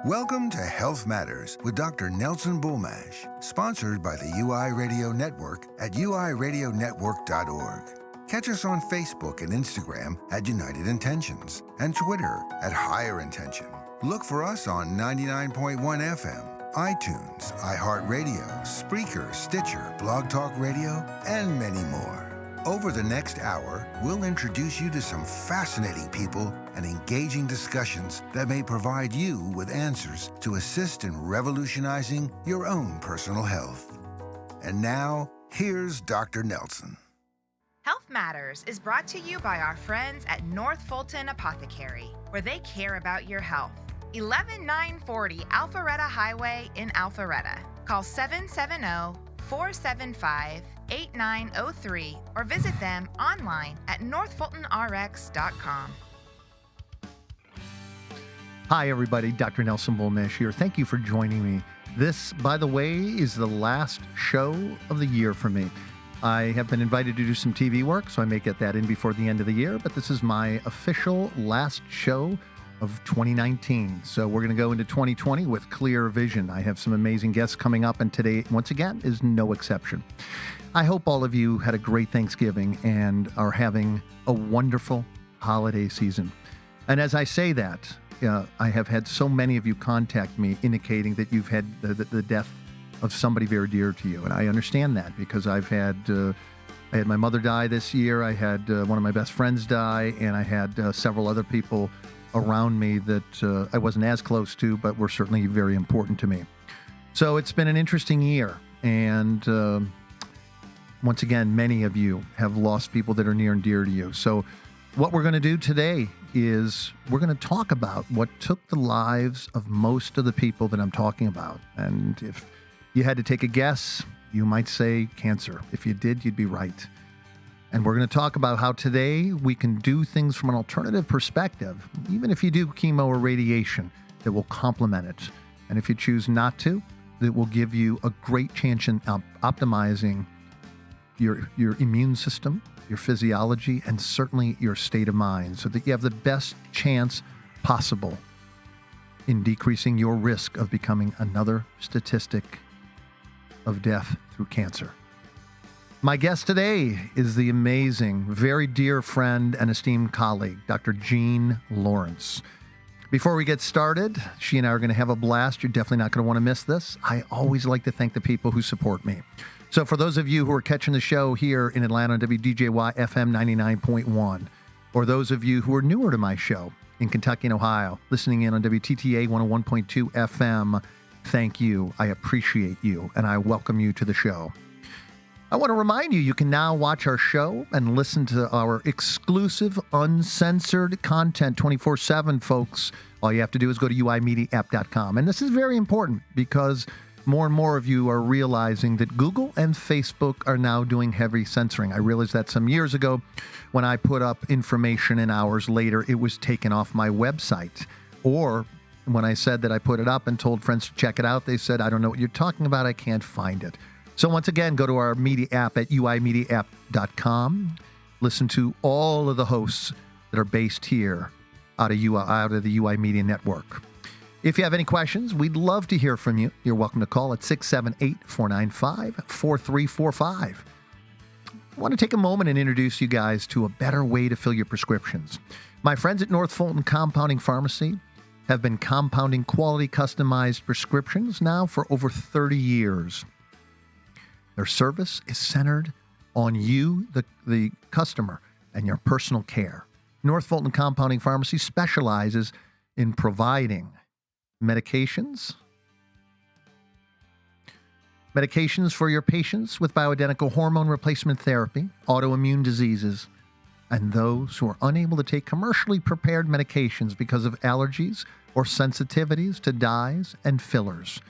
Welcome to Health Matters with Dr. Nelson Bulmash, sponsored by the UI Radio Network at uiradionetwork.org. Catch us on Facebook and Instagram at United Intentions and Twitter at Higher Intention. Look for us on 99.1 FM, iTunes, iHeartRadio, Spreaker, Stitcher, Blog Talk Radio, and many more. Over the next hour, we'll introduce you to some fascinating people and engaging discussions that may provide you with answers to assist in revolutionizing your own personal health. And now, here's Dr. Nelson. Health Matters is brought to you by our friends at North Fulton Apothecary, where they care about your health. 11940 Alpharetta Highway in Alpharetta. Call 770-475-8903 or visit them online at northfultonrx.com. Hi, everybody. Dr. Nelson Bulmash here. Thank you for joining me. This, by the way, is the last show of the year for me. I have been invited to do some TV work, so I may get that in before the end of the year, but this is my official last show of 2019. So we're going to go into 2020 with clear vision. I have some amazing guests coming up, and today, once again, is no exception. I hope all of you had a great Thanksgiving and are having a wonderful holiday season. And as I say that, I have had so many of you contact me indicating that you've had the death of somebody very dear to you. And I understand that because I had my mother die this year. I had one of my best friends die, and I had several other people around me that I wasn't as close to, but were certainly very important to me. So it's been an interesting year. And once again, many of you have lost people that are near and dear to you. So what we're going to do today is we're going to talk about what took the lives of most of the people that I'm talking about. And if you had to take a guess, you might say cancer. If you did, you'd be right. And we're going to talk about how today we can do things from an alternative perspective, even if you do chemo or radiation, that will complement it. And if you choose not to, that will give you a great chance in optimizing your immune system, your physiology, and certainly your state of mind so that you have the best chance possible in decreasing your risk of becoming another statistic of death through cancer. My guest today is the amazing, very dear friend and esteemed colleague, Dr. Jean Lawrence. Before we get started, she and I are going to have a blast. You're definitely not going to want to miss this. I always like to thank the people who support me. So for those of you who are catching the show here in Atlanta on WDJY FM 99.1, or those of you who are newer to my show in Kentucky and Ohio, listening in on WTTA 101.2 FM, thank you. I appreciate you, and I welcome you to the show. I want to remind you, you can now watch our show and listen to our exclusive, uncensored content 24/7, folks. All you have to do is go to uimediaapp.com. And this is very important because more and more of you are realizing that Google and Facebook are now doing heavy censoring. I realized that some years ago when I put up information and hours later, it was taken off my website. Or when I said that I put it up and told friends to check it out, they said, I don't know what you're talking about. I can't find it. So once again, go to our media app at uimediaapp.com. Listen to all of the hosts that are based here out of the UI Media Network. If you have any questions, we'd love to hear from you. You're welcome to call at 678-495-4345. I want to take a moment and introduce you guys to a better way to fill your prescriptions. My friends at North Fulton Compounding Pharmacy have been compounding quality customized prescriptions now for over 30 years. Their service is centered on you, the customer, and your personal care. North Fulton Compounding Pharmacy specializes in providing medications for your patients with bioidentical hormone replacement therapy, autoimmune diseases, and those who are unable to take commercially prepared medications because of allergies or sensitivities to dyes and fillers.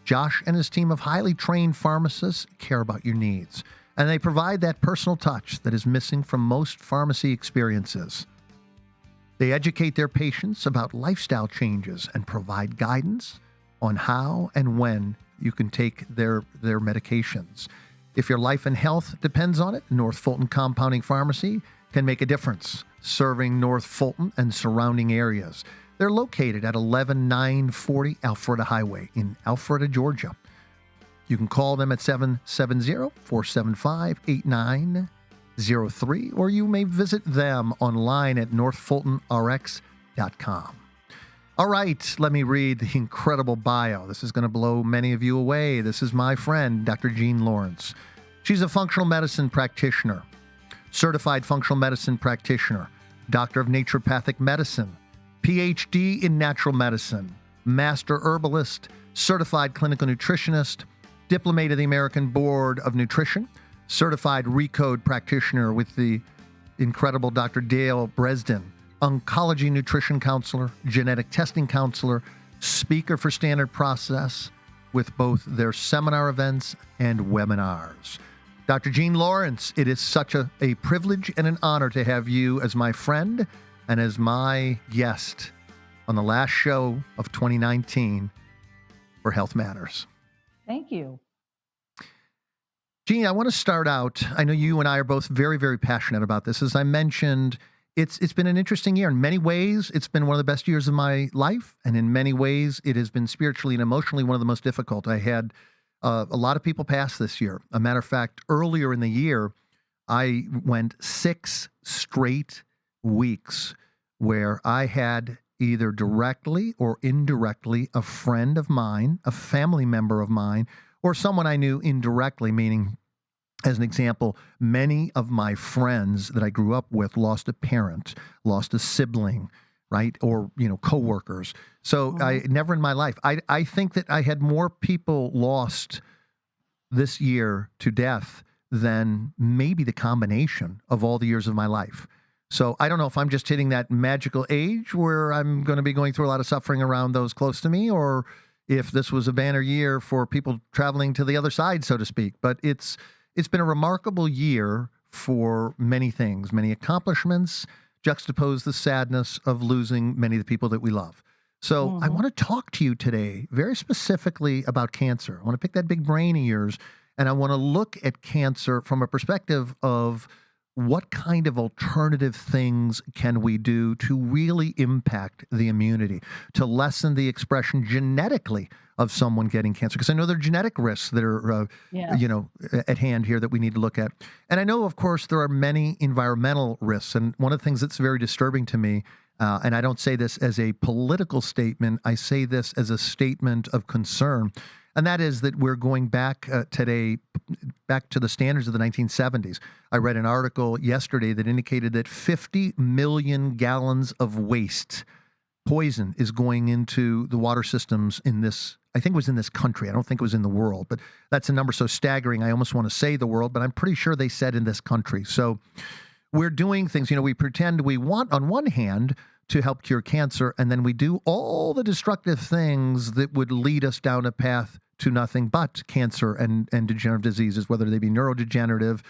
Josh and his team of highly trained pharmacists care about your needs, and they provide that personal touch that is missing from most pharmacy experiences. They educate their patients about lifestyle changes and provide guidance on how and when you can take their medications. If your life and health depends on it, North Fulton Compounding Pharmacy can make a difference, serving North Fulton and surrounding areas. They're located at 11940 Alpharetta Highway in Alpharetta, Georgia. You can call them at 770-475-8903, or you may visit them online at northfultonrx.com. All right, let me read the incredible bio. This is going to blow many of you away. This is my friend, Dr. Jean Lawrence. She's a functional medicine practitioner, certified functional medicine practitioner, doctor of naturopathic medicine, PhD in natural medicine, master herbalist, certified clinical nutritionist, diplomate of the American Board of Nutrition, certified Recode practitioner with the incredible Dr. Dale Bresden, oncology nutrition counselor, genetic testing counselor, speaker for Standard Process with both their seminar events and webinars. Dr. Jean Lawrence, it is such a privilege and an honor to have you as my friend and as my guest on the last show of 2019 for Health Matters. Thank you. Jean, I want to start out. I know you and I are both very, very passionate about this. As I mentioned, it's been an interesting year. In many ways, it's been one of the best years of my life. And in many ways, it has been spiritually and emotionally one of the most difficult. I had a lot of people pass this year. A matter of fact, earlier in the year, I went 6 straight weeks where I had either directly or indirectly a friend of mine, a family member of mine, or someone I knew indirectly, meaning, as an example, many of my friends that I grew up with lost a parent, lost a sibling, right? Or, coworkers. So I never in my life, I think that I had more people lost this year to death than maybe the combination of all the years of my life. So I don't know if I'm just hitting that magical age where I'm going to be going through a lot of suffering around those close to me, or if this was a banner year for people traveling to the other side, so to speak. But it's been a remarkable year for many things, many accomplishments, juxtapose the sadness of losing many of the people that we love. So I want to talk to you today very specifically about cancer. I want to pick that big brain of yours, and I want to look at cancer from a perspective of what kind of alternative things can we do to really impact the immunity, to lessen the expression genetically of someone getting cancer? Because I know there are genetic risks that are, at hand here that we need to look at. And I know, of course, there are many environmental risks. And one of the things that's very disturbing to me, and I don't say this as a political statement, I say this as a statement of concern, and that is that we're going back today, back to the standards of the 1970s. I read an article yesterday that indicated that 50 million gallons of waste, poison, is going into the water systems in this, I think it was in this country. I don't think it was in the world, but that's a number so staggering. I almost want to say the world, but I'm pretty sure they said in this country. So we're doing things, we pretend we want, on one hand, to help cure cancer, and then we do all the destructive things that would lead us down a path to nothing but cancer and degenerative diseases, whether they be neurodegenerative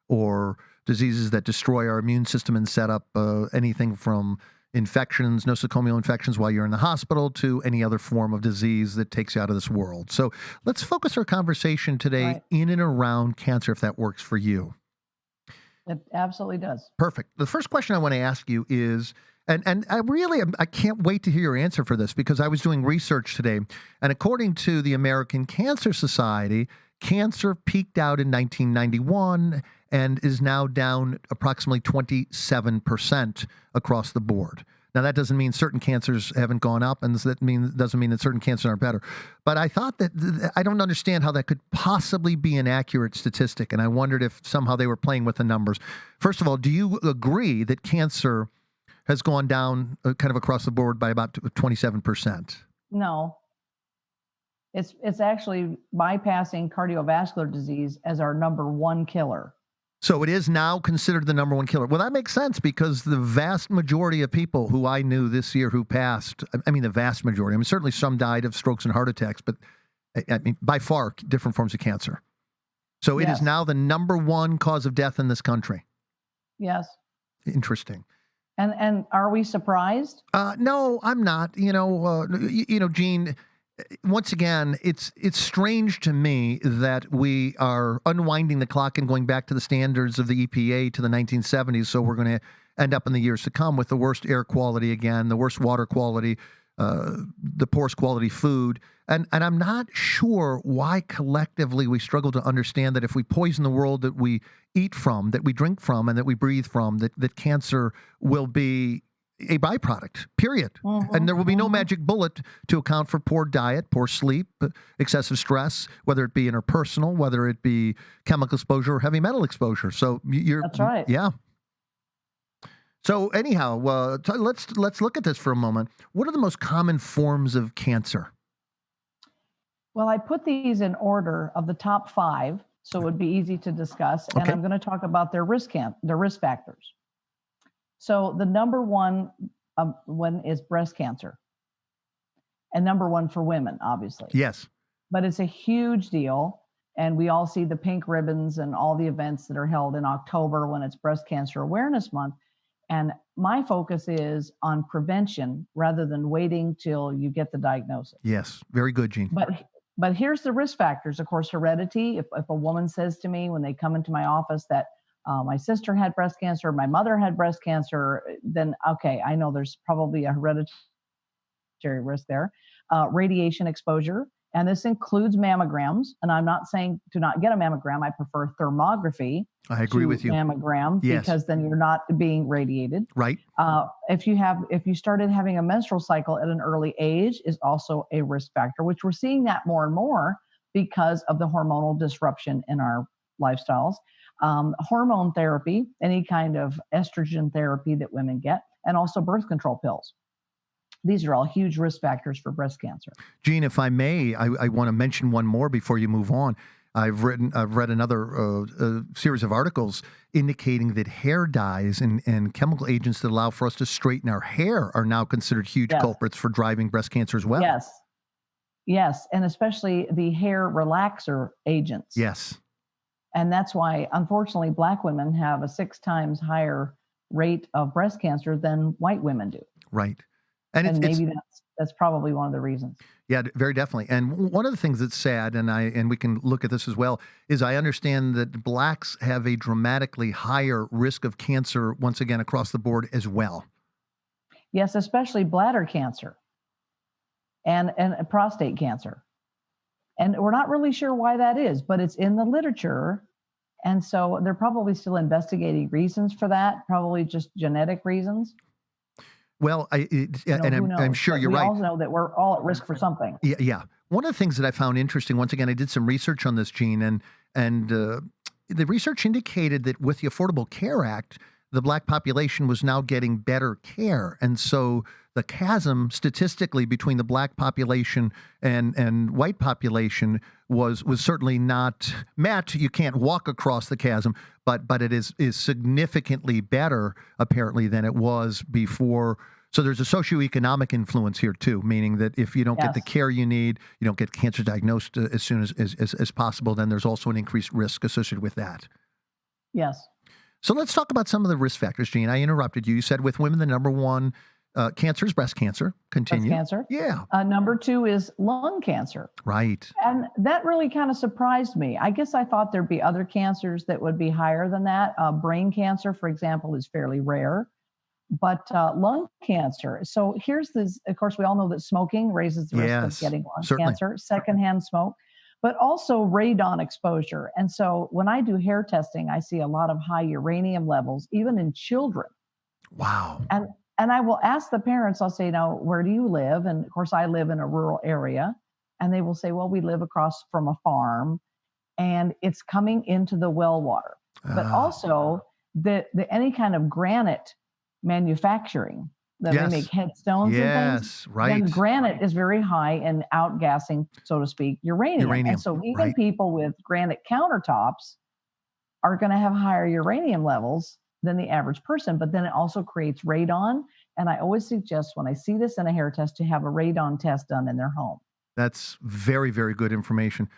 or diseases that destroy our immune system and set up anything from infections, nosocomial infections while you're in the hospital, to any other form of disease that takes you out of this world. So let's focus our conversation today in and around cancer, if that works for you. It absolutely does. Perfect. The first question I want to ask you is, and I can't wait to hear your answer for this, because I was doing research today, and according to the American Cancer Society, cancer peaked out in 1991 and is now down approximately 27% across the board. Now, that doesn't mean certain cancers haven't gone up, and that doesn't mean that certain cancers aren't better. But I thought that I don't understand how that could possibly be an accurate statistic, and I wondered if somehow they were playing with the numbers. First of all, do you agree that cancer has gone down kind of across the board by about 27%? No. It's actually bypassing cardiovascular disease as our number one killer. So it is now considered the number one killer. Well, that makes sense, because the vast majority of people who I knew this year who passed, the vast majority, certainly some died of strokes and heart attacks, but by far different forms of cancer. So it is now the number one cause of death in this country. Yes. Interesting. And are we surprised? No, I'm not. Gene, once again, it's strange to me that we are unwinding the clock and going back to the standards of the EPA to the 1970s. So we're going to end up in the years to come with the worst air quality again, the worst water quality, the poorest quality food. And I'm not sure why collectively we struggle to understand that if we poison the world that we eat from, that we drink from, and that we breathe from, that cancer will be a byproduct, period. And there will be no magic bullet to account for poor diet, poor sleep, excessive stress, whether it be interpersonal, whether it be chemical exposure or heavy metal exposure. So That's right. Yeah. So anyhow, let's look at this for a moment. What are the most common forms of cancer? Well, I put these in order of the top 5, so it would be easy to discuss. And Okay. I'm going to talk about their risk factors. So the number one is breast cancer, and number 1 for women, obviously. Yes. But it's a huge deal, and we all see the pink ribbons and all the events that are held in October when it's Breast Cancer Awareness Month. And my focus is on prevention rather than waiting till you get the diagnosis. Yes. Very good, Gene. But here's the risk factors. Of course, heredity. If a woman says to me when they come into my office that my sister had breast cancer, my mother had breast cancer, then okay, I know there's probably a hereditary risk there. Radiation exposure, and this includes mammograms. And I'm not saying to not get a mammogram. I prefer thermography. I agree with you. Mammogram, Yes. because then you're not being radiated. Right. If you started having a menstrual cycle at an early age is also a risk factor, which we're seeing that more and more because of the hormonal disruption in our lifestyles. Hormone therapy, any kind of estrogen therapy that women get, and also birth control pills. These are all huge risk factors for breast cancer. Gene, if I may, I want to mention one more before you move on. I've read another series of articles indicating that hair dyes and chemical agents that allow for us to straighten our hair are now considered huge culprits for driving breast cancer as well. Yes, and especially the hair relaxer agents. Yes. And that's why, unfortunately, Black women have a 6 times higher rate of breast cancer than white women do. Right. And maybe that's probably one of the reasons. Yeah, very definitely. And one of the things that's sad, and we can look at this as well, is I understand that Blacks have a dramatically higher risk of cancer, once again, across the board as well. Yes, especially bladder cancer and prostate cancer. And we're not really sure why that is, but it's in the literature. And so they're probably still investigating reasons for that, probably just genetic reasons. Well, I'm sure you're right. We all know that we're all at risk for something. Yeah. One of the things that I found interesting, once again, I did some research on this, Gene, and the research indicated that with the Affordable Care Act, the Black population was now getting better care. And so the chasm statistically between the Black population and white population was certainly not met. You can't walk across the chasm, but it is significantly better, apparently, than it was before. So there's a socioeconomic influence here, too, meaning that if you don't get the care you need, you don't get cancer diagnosed as soon as possible, then there's also an increased risk associated with that. Yes. So let's talk about some of the risk factors, Gene. I interrupted you. You said with women, the number 1 cancer is breast cancer. Continue. Breast cancer. Yeah. Number 2 is lung cancer. Right. And that really kind of surprised me. I guess I thought there'd be other cancers that would be higher than that. Brain cancer, for example, is fairly rare. But lung cancer. So here's this. Of course, we all know that smoking raises the risk of getting lung cancer, secondhand smoke, but also radon exposure. And so when I do hair testing, I see a lot of high uranium levels, even in children. Wow. And I will ask the parents, I'll say, now, where do you live? And of course, I live in a rural area. And they will say, well, we live across from a farm and it's coming into the well water. But also any kind of granite manufacturing that they make headstones and things. Right. Then granite is very high in outgassing, so to speak, uranium. And so even people with granite countertops are going to have higher uranium levels than the average person, but then it also creates radon. And I always suggest when I see this in a hair test to have a radon test done in their home. That's very, very good information.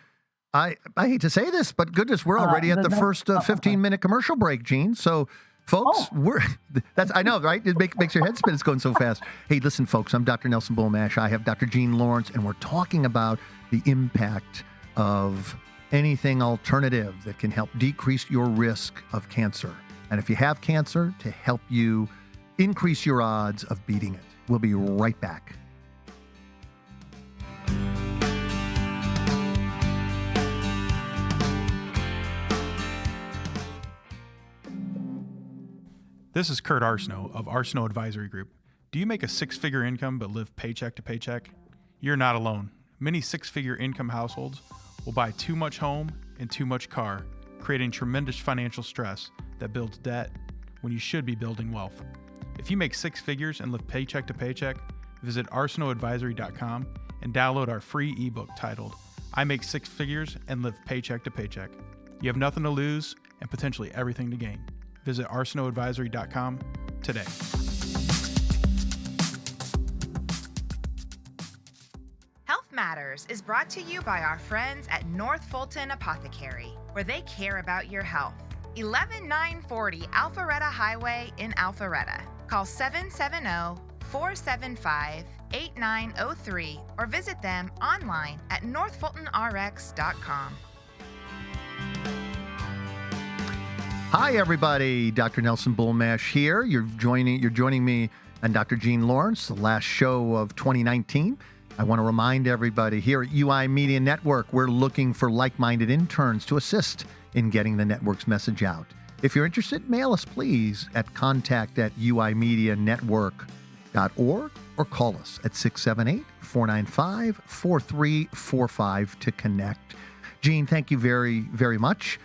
I hate to say this, but goodness, we're already at the first 15-minute commercial break, Gene. So, folks, I know, right? It makes your head spin. It's going so fast. Hey, listen, folks, I'm Dr. Nelson Bulmash. I have Dr. Gene Lawrence, and we're talking about the impact of anything alternative that can help decrease your risk of cancer. And if you have cancer, to help you increase your odds of beating it. We'll be right back. This is Kurt Arsenault of Arsenault Advisory Group. Do you make a six-figure income but live paycheck to paycheck? You're not alone. Many six-figure income households will buy too much home and too much car, creating tremendous financial stress that builds debt when you should be building wealth. If you make six figures and live paycheck to paycheck, visit arsenaultadvisory.com and download our free ebook titled, I Make Six Figures and Live Paycheck to Paycheck. You have nothing to lose and potentially everything to gain. Visit arsenaultadvisory.com today. Health Matters is brought to you by our friends at North Fulton Apothecary, where they care about your health. 11940 Alpharetta Highway in Alpharetta. Call 770-475-8903 or visit them online at northfultonrx.com. Hi, everybody. Dr. Nelson Bulmash here. You're joining me and Dr. Jean Lawrence, the last show of 2019. I want to remind everybody here at UI Media Network, we're looking for like-minded interns to assist in getting the network's message out. If you're interested, mail us, please, at contact@uimedianetwork.org or call us at 678-495-4345 to connect. Jean, thank you very, very much.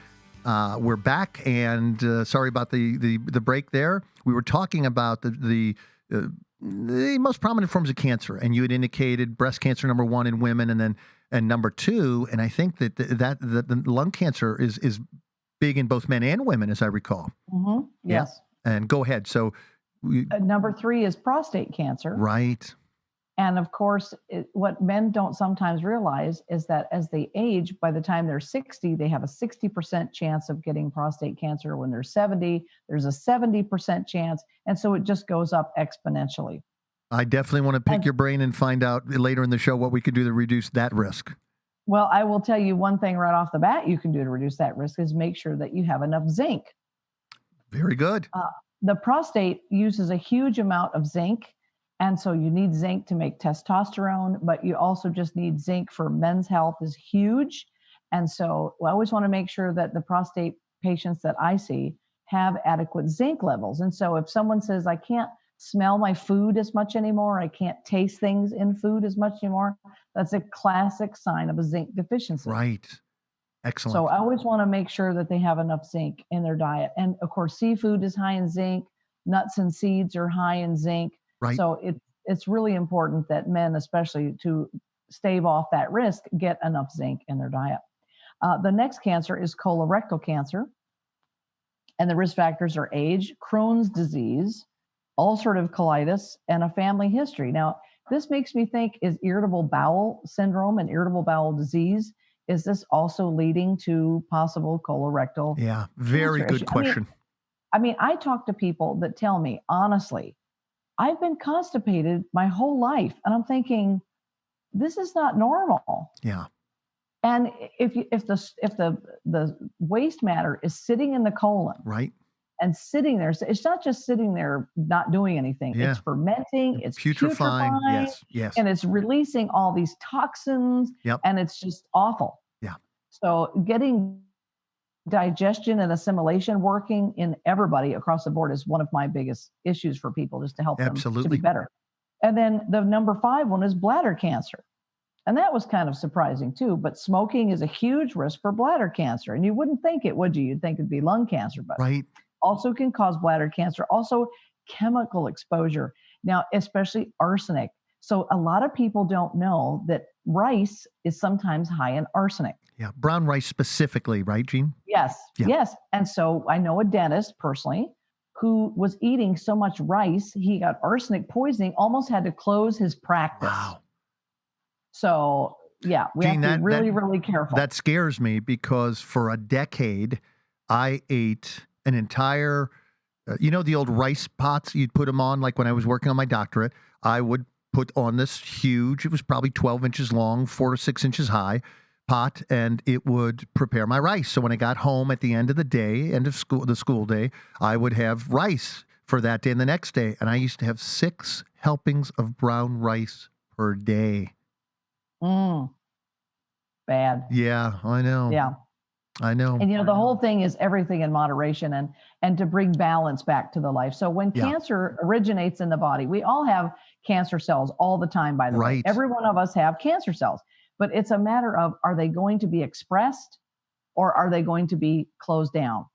We're back, and sorry about the break there. We were talking about the most prominent forms of cancer, and you had indicated breast cancer number one in women, and number two, and I think that the lung cancer is big in both men and women, as I recall. Mm-hmm. Yes. Yeah. And go ahead. So number three is prostate cancer. Right. And of course, what men don't sometimes realize is that as they age, by the time they're 60, they have a 60% chance of getting prostate cancer. When they're 70, there's a 70% chance. And so it just goes up exponentially. I definitely want to pick your brain and find out later in the show what we could do to reduce that risk. Well, I will tell you one thing right off the bat you can do to reduce that risk is make sure that you have enough zinc. Very good. The prostate uses a huge amount of zinc. And so you need zinc to make testosterone, but you also just need zinc for men's health is huge. And so I always want to make sure that the prostate patients that I see have adequate zinc levels. And so if someone says, I can't smell my food as much anymore, I can't taste things in food as much anymore, that's a classic sign of a zinc deficiency. Right. Excellent. So I always want to make sure that they have enough zinc in their diet. And of course, seafood is high in zinc. Nuts and seeds are high in zinc. Right. So it's really important that men, especially to stave off that risk, get enough zinc in their diet. The next cancer is colorectal cancer. And the risk factors are age, Crohn's disease, ulcerative colitis, and a family history. Now, this makes me think, is irritable bowel syndrome and irritable bowel disease, is this also leading to possible colorectal Yeah, very cancer good issue? question. I talk to people that tell me, honestly, I've been constipated my whole life. And I'm thinking, this is not normal. Yeah. And if the waste matter is sitting in the colon, Right. and sitting there, so it's not just sitting there not doing anything. Yeah. It's fermenting, it's Putrefying. putrefying, Yes. and it's releasing all these toxins. Yep. And it's just awful. Yeah. So getting digestion and assimilation working in everybody across the board is one of my biggest issues for people, just to help them to Absolutely. be better. And then the number 5 one is bladder cancer. And that was kind of surprising too, but smoking is a huge risk for bladder cancer. And you wouldn't think it, would you? You'd think it'd be lung cancer, but Right. also can cause bladder cancer. Also chemical exposure. Now, especially arsenic. So a lot of people don't know that rice is sometimes high in arsenic. Yeah. Brown rice specifically, right, Jean? Yes. Yeah. Yes. And so I know a dentist personally who was eating so much rice, he got arsenic poisoning, almost had to close his practice. Wow. So yeah, we Jean, have to be really, really careful. That scares me because for a decade, I ate an entire, the old rice pots you'd put them on, like when I was working on my doctorate, I would put on this huge, it was probably 12 inches long, 4 to 6 inches high, pot, and it would prepare my rice. So when I got home at the end of the day, end of school, the school day, I would have rice for that day and the next day. And I used to have 6 helpings of brown rice per day. Bad. Yeah, I know. Yeah. I know. And the whole thing is everything in moderation and to bring balance back to the life. So when cancer originates in the body, we all have cancer cells all the time, by the way. Every one of us have cancer cells, but it's a matter of, are they going to be expressed or are they going to be closed down?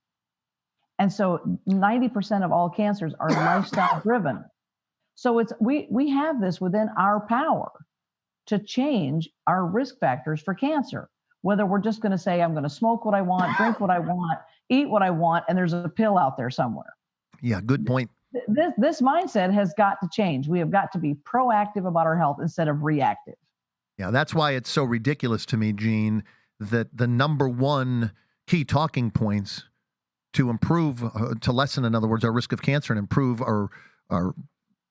And so 90% of all cancers are lifestyle driven. So we have this within our power to change our risk factors for cancer. Whether we're just going to say, I'm going to smoke what I want, drink what I want, eat what I want, and there's a pill out there somewhere. Yeah, good point. This mindset has got to change. We have got to be proactive about our health instead of reactive. Yeah, that's why it's so ridiculous to me, Gene, that the number one key talking points to improve, to lessen, in other words, our risk of cancer and improve our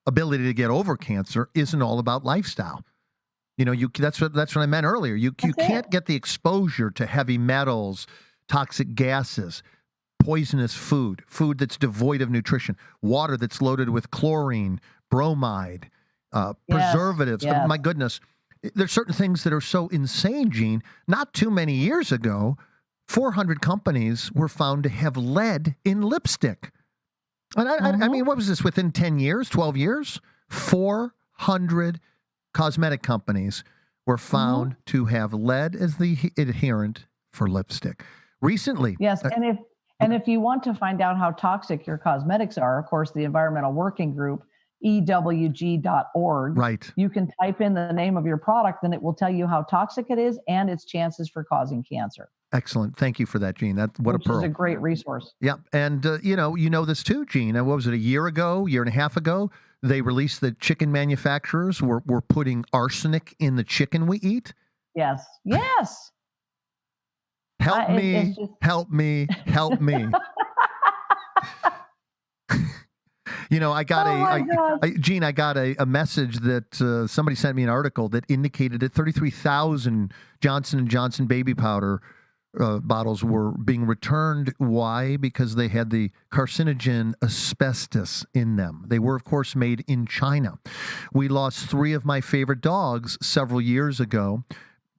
ability to get over cancer isn't all about lifestyle. That's what I meant earlier. You can't get the exposure to heavy metals, toxic gases, poisonous food that's devoid of nutrition, water that's loaded with chlorine, bromide, preservatives. Yes. My goodness, there's certain things that are so insane, Gene. Not too many years ago, 400 companies were found to have lead in lipstick. And I mean, what was this, within 10 years, 12 years? 400 cosmetic companies were found to have lead as the adherent for lipstick. Recently. Yes, and if you want to find out how toxic your cosmetics are, of course, the Environmental Working Group, EWG.org. Right. You can type in the name of your product and it will tell you how toxic it is and its chances for causing cancer. Excellent. Thank you for that, Gene. What a pearl. Which is a great resource. Yeah. And, you know this too, Gene. What was it, a year and a half ago? They released that chicken manufacturers were putting arsenic in the chicken we eat. Yes. Yes. Help me. I got Gene, I got a message that somebody sent me, an article that indicated that 33,000 Johnson & Johnson baby powder bottles were being returned. Why? Because they had the carcinogen asbestos in them. They were, of course, made in China. We lost 3 of my favorite dogs several years ago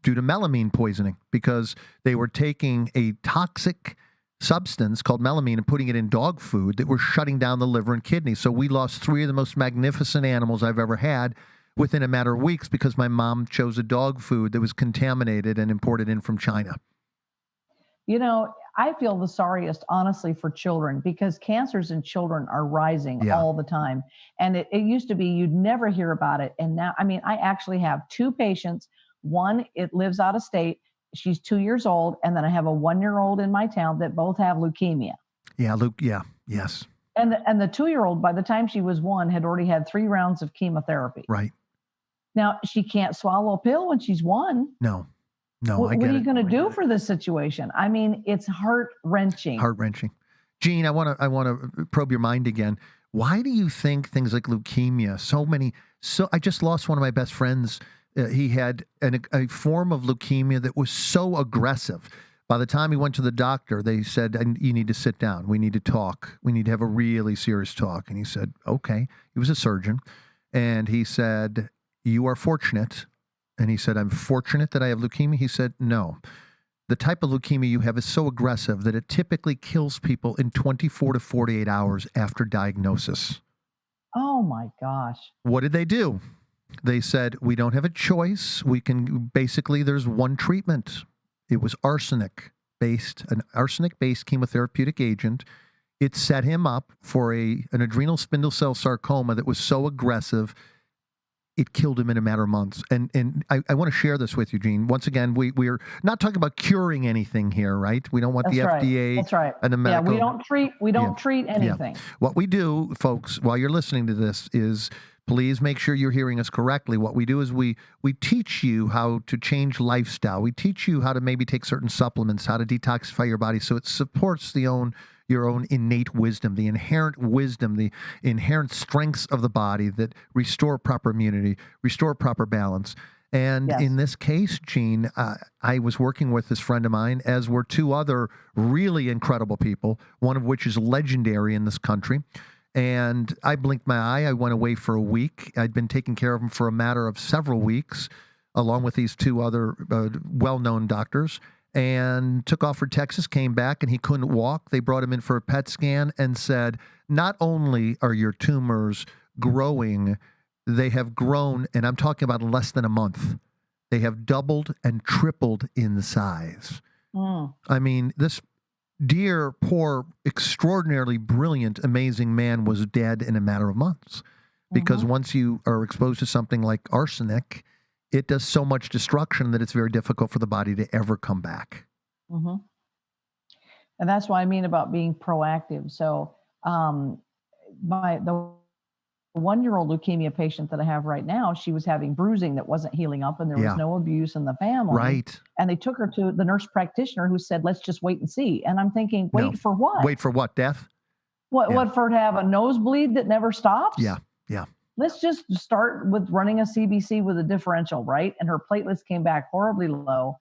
due to melamine poisoning because they were taking a toxic substance called melamine and putting it in dog food that was shutting down the liver and kidney. So we lost 3 of the most magnificent animals I've ever had within a matter of weeks because my mom chose a dog food that was contaminated and imported in from China. I feel the sorriest, honestly, for children because cancers in children are rising all the time. And it used to be you'd never hear about it. And now, I actually have 2 patients. One, it lives out of state. She's 2 years old. And then I have a 1-year-old in my town that both have leukemia. Yeah, yes. And the 2-year-old, by the time she was 1, had already had 3 rounds of chemotherapy. Right. Now, she can't swallow a pill when she's 1. No, what are you going to do for this situation? It's heart-wrenching. Gene, I want to probe your mind again. Why do you think things like leukemia, I just lost one of my best friends. He had a form of leukemia that was so aggressive. By the time he went to the doctor, they said, you need to sit down. We need to talk. We need to have a really serious talk. And he said, okay. He was a surgeon. And he said, you are fortunate. And he said, I'm fortunate that I have leukemia. He said, no. The type of leukemia you have is so aggressive that it typically kills people in 24 to 48 hours after diagnosis. Oh, my gosh. What did they do? They said, we don't have a choice. There's one treatment. It was an arsenic-based chemotherapeutic agent. It set him up for an adrenal spindle cell sarcoma that was so aggressive, it killed him in a matter of months. And I want to share this with you, Gene. Once again, we're not talking about curing anything here, right? We don't want the FDA and the medical. Yeah, we don't treat anything. Yeah. What we do, folks, while you're listening to this is please make sure you're hearing us correctly. What we do is we teach you how to change lifestyle. We teach you how to maybe take certain supplements, how to detoxify your body so it supports your own innate wisdom, the inherent strengths of the body that restore proper immunity, restore proper balance. And Yes. in this case, Gene, I was working with this friend of mine, as were two other really incredible people, one of which is legendary in this country. And I blinked my eye. I went away for a week. I'd been taking care of him for a matter of several weeks, along with these two other well-known doctors, and took off for Texas, came back, and he couldn't walk. They brought him in for a PET scan and said, not only are your tumors growing, they have grown, and I'm talking about in less than a month. They have doubled and tripled in size. I mean, this dear, poor, extraordinarily brilliant, amazing man was dead in a matter of months. Because once you are exposed to something like arsenic, it does so much destruction that it's very difficult for the body to ever come back. And that's what I mean about being proactive. So the 1-year-old leukemia patient that I have right now, she was having bruising that wasn't healing up, and there was no abuse in the family. Right. And they took her to the nurse practitioner, who said, let's just wait and see. And I'm thinking, wait for what? Wait for what? Death? What, for her to have a nosebleed that never stops? Yeah. Let's just start with running a CBC with a differential, right? And her platelets came back horribly low.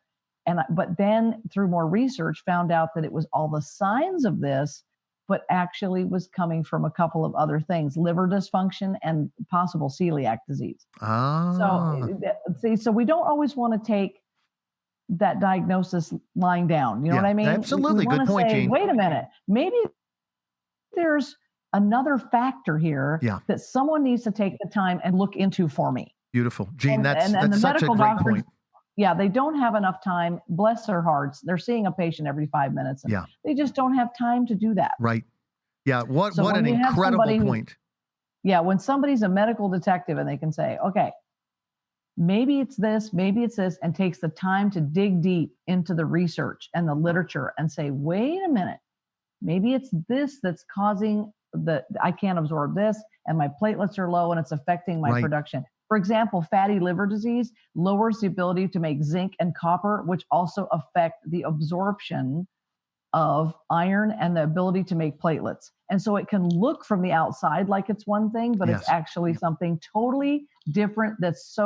But then through more research, found out that it was all the signs of this, but actually was coming from a couple of other things, liver dysfunction and possible celiac disease. So we don't always want to take that diagnosis lying down. You know what I mean? Absolutely. We Good point, say, Gene. wait a minute, maybe there's another factor here that someone needs to take the time and look into for me. Beautiful. Gene, that's the such a medical great doctors, point. Yeah, they don't have enough time. Bless their hearts. They're seeing a patient every 5 minutes. And they just don't have time to do that. Right. Yeah. What So an when you have incredible somebody point. When somebody's a medical detective and they can say, okay, maybe it's this, and takes the time to dig deep into the research and the literature and say, wait a minute, maybe it's this that's causing I can't absorb this, and my platelets are low and it's affecting my production. For example, fatty liver disease lowers the ability to make zinc and copper, which also affect the absorption of iron and the ability to make platelets. And so it can look from the outside like it's one thing, but it's actually something totally different that's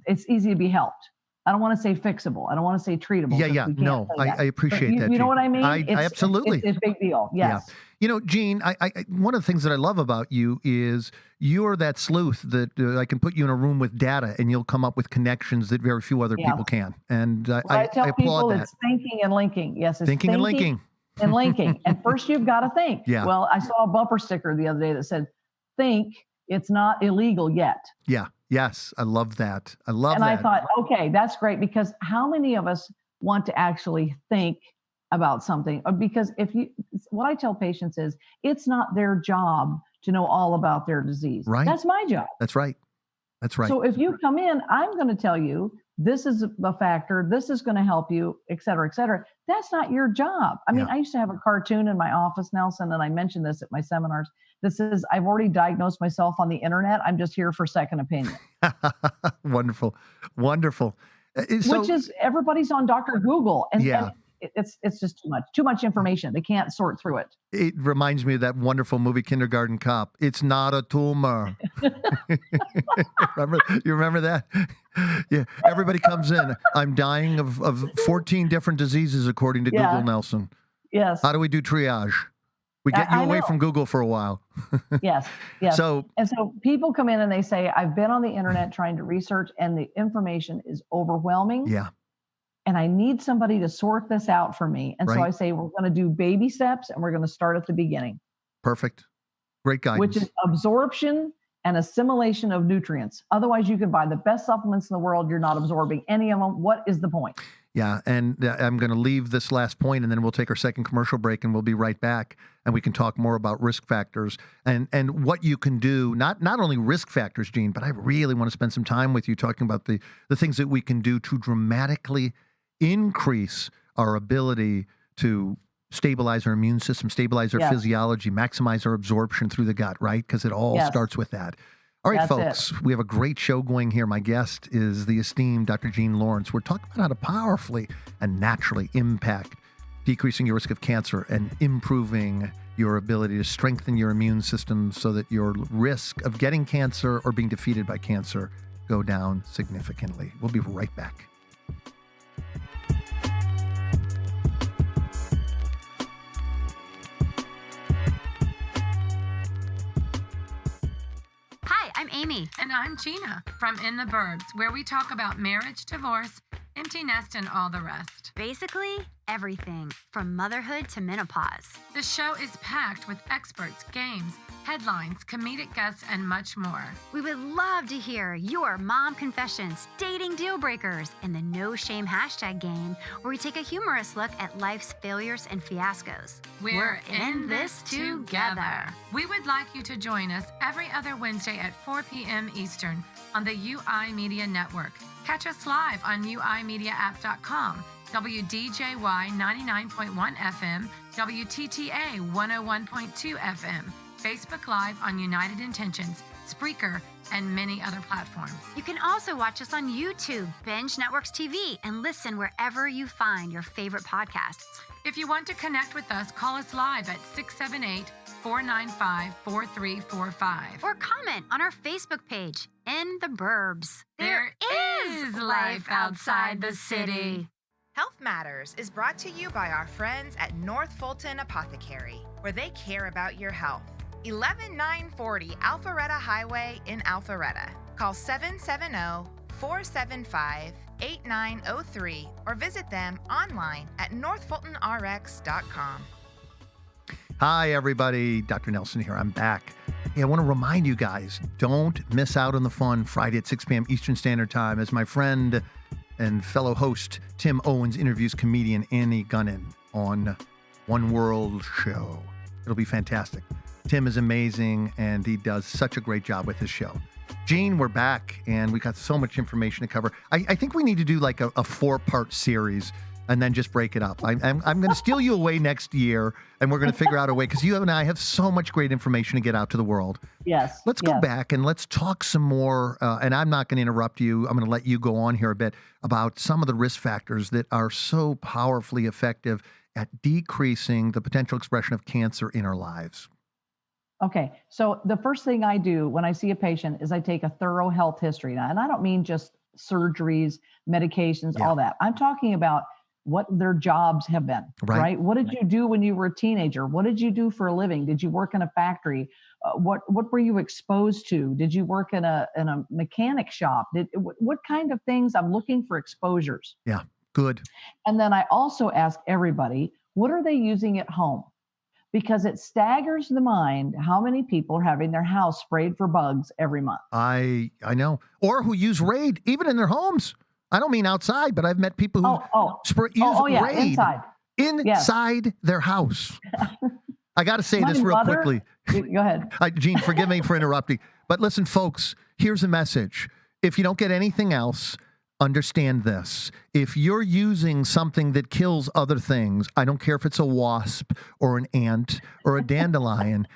it's easy to be helped. I don't want to say fixable. I don't want to say treatable. No, I appreciate that. You know what I mean? Absolutely. It's a big deal. Yes. Yeah. You know, Gene, I one of the things that I love about you is you're that sleuth that I can put you in a room with data and you'll come up with connections that very few other people can. And I tell applaud people that. It's thinking and linking. Yes, it's thinking and linking. And linking. And first you've got to think. Yeah. Well, I saw a bumper sticker the other day that said, think it's not illegal yet. Yeah. Yes. I love that. And I thought, okay, that's great, because how many of us want to actually think about something? Because what I tell patients is, it's not their job to know all about their disease. Right. That's my job. That's right. So if you come in, I'm going to tell you, this is a factor, this is going to help you, et cetera, et cetera. That's not your job. I mean, I used to have a cartoon in my office, Nelson, and I mentioned this at my seminars. This is, I've already diagnosed myself on the internet. I'm just here for second opinion. Wonderful. Which is, everybody's on Dr. Google. And it's just too much information. They can't sort through it. It reminds me of that wonderful movie, Kindergarten Cop. It's not a tumor. You remember that? Yeah. Everybody comes in. I'm dying of 14 different diseases, according to Google, Nelson. Yes. How do we do triage? We get you away from Google for a while. Yes. So people come in and they say, I've been on the internet trying to research, and the information is overwhelming. Yeah. And I need somebody to sort this out for me. And so I say, we're going to do baby steps, and we're going to start at the beginning. Perfect. Great guidance. Which is absorption and assimilation of nutrients. Otherwise, you can buy the best supplements in the world. You're not absorbing any of them. What is the point? Yeah, and I'm going to leave this last point, and then we'll take our second commercial break, and we'll be right back, and we can talk more about risk factors and what you can do. Not only risk factors, Gene, but I really want to spend some time with you talking about the things that we can do to dramatically increase our ability to stabilize our immune system, stabilize our physiology, maximize our absorption through the gut, right? Because it all starts with that. All right, folks, we have a great show going here. My guest is the esteemed Dr. Gene Lawrence. We're talking about how to powerfully and naturally impact decreasing your risk of cancer and improving your ability to strengthen your immune system so that your risk of getting cancer or being defeated by cancer go down significantly. We'll be right back. Hi, I'm Amy. And I'm Gina from In the Burbs, where we talk about marriage, divorce, empty nest, and all the rest. Basically, everything from motherhood to menopause. The show is packed with experts, games, headlines, comedic guests, and much more. We would love to hear your mom confessions, dating deal breakers, and the no shame hashtag game, where we take a humorous look at life's failures and fiascos. We're in this together. We would like you to join us every other Wednesday at 4 p.m. Eastern on the UI Media Network. Catch us live on uimediaapp.com, WDJY 99.1 FM, WTTA 101.2 FM, Facebook Live on United Intentions, Spreaker, and many other platforms. You can also watch us on YouTube, Binge Networks TV, and listen wherever you find your favorite podcasts. If you want to connect with us, call us live at 678-495-4345. Or comment on our Facebook page, In the Burbs. There is life outside the city. Health Matters is brought to you by our friends at North Fulton Apothecary, where they care about your health. 11940 Alpharetta Highway in Alpharetta. Call 770-475-8903 or visit them online at northfultonrx.com. Hi, everybody. Dr. Nelson here. I'm back. Hey, I want to remind you guys, don't miss out on the fun Friday at 6 p.m. Eastern Standard Time as my friend and fellow host Tim Owens interviews comedian Annie Gunnan on One World Show. It'll be fantastic. Tim is amazing, and he does such a great job with his show. Gene, we're back, and we got so much information to cover. I think we need to do like a 4-part series and then just break it up. I'm going to steal you away next year, and we're going to figure out a way, because you and I have so much great information to get out to the world. Yes. Let's go back and let's talk some more, and I'm not going to interrupt you. I'm going to let you go on here a bit about some of the risk factors that are so powerfully effective at decreasing the potential expression of cancer in our lives. Okay, so the first thing I do when I see a patient is I take a thorough health history. Now, and I don't mean just surgeries, medications, all that. I'm talking about what their jobs have been, right? What did you do when you were a teenager? What did you do for a living? Did you work in a factory? What were you exposed to? Did you work in a mechanic shop? What kind of things? I'm looking for exposures. Yeah, good. And then I also ask everybody, what are they using at home? Because it staggers the mind how many people are having their house sprayed for bugs every month. I know. Or who use Raid, even in their homes. I don't mean outside, but I've met people who use Raid inside their house. I got to say this real quickly. Go ahead. Gene, forgive me for interrupting. But listen, folks, here's a message. If you don't get anything else, understand this. If you're using something that kills other things, I don't care if it's a wasp or an ant or a dandelion,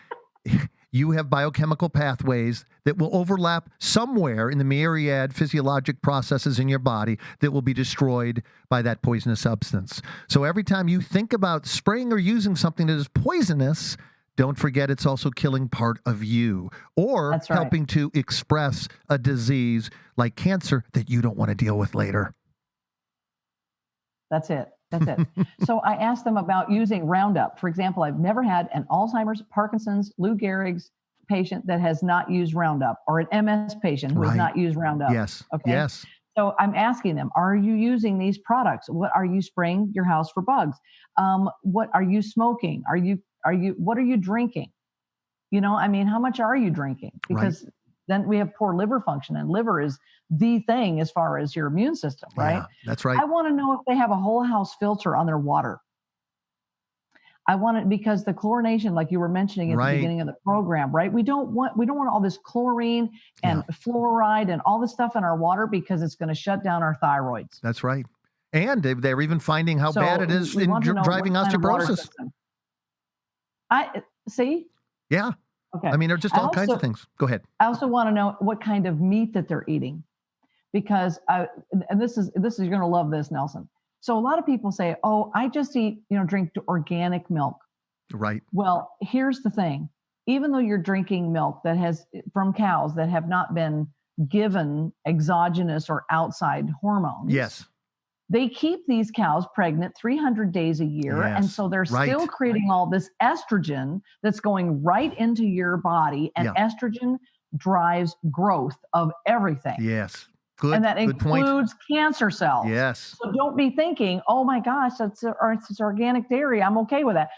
you have biochemical pathways that will overlap somewhere in the myriad physiologic processes in your body that will be destroyed by that poisonous substance. So every time you think about spraying or using something that is poisonous, don't forget it's also killing part of you or helping to express a disease like cancer that you don't want to deal with later. That's it. So I asked them about using Roundup. For example, I've never had an Alzheimer's, Parkinson's, Lou Gehrig's patient that has not used Roundup, or an MS patient who has not used Roundup. Yes. Okay. Yes. So I'm asking them, are you using these products? What are you spraying your house for bugs? What are you smoking? What are you drinking? How much are you drinking? Because then we have poor liver function, and liver is the thing as far as your immune system, right? Yeah, that's right. I want to know if they have a whole house filter on their water. I want it because the chlorination, like you were mentioning at the beginning of the program, right? We don't want all this chlorine and fluoride and all this stuff in our water, because it's going to shut down our thyroids. That's right. And they're even finding how bad it is in driving osteoporosis. I see. Yeah. Okay. I mean, there are just all kinds of things. Go ahead. I also want to know what kind of meat that they're eating, because this is you're going to love this, Nelson. So a lot of people say, "Oh, I just eat, drink organic milk." Right. Well, here's the thing: even though you're drinking milk that has from cows that have not been given exogenous or outside hormones. Yes. They keep these cows pregnant 300 days a year. And Yes. so they're Right. still creating all this estrogen that's going right into your body. And Yeah. estrogen drives growth of everything. Yes. Good. And that Good point. includes cancer cells. Yes. So don't be thinking, oh my gosh, it's organic dairy. I'm okay with that.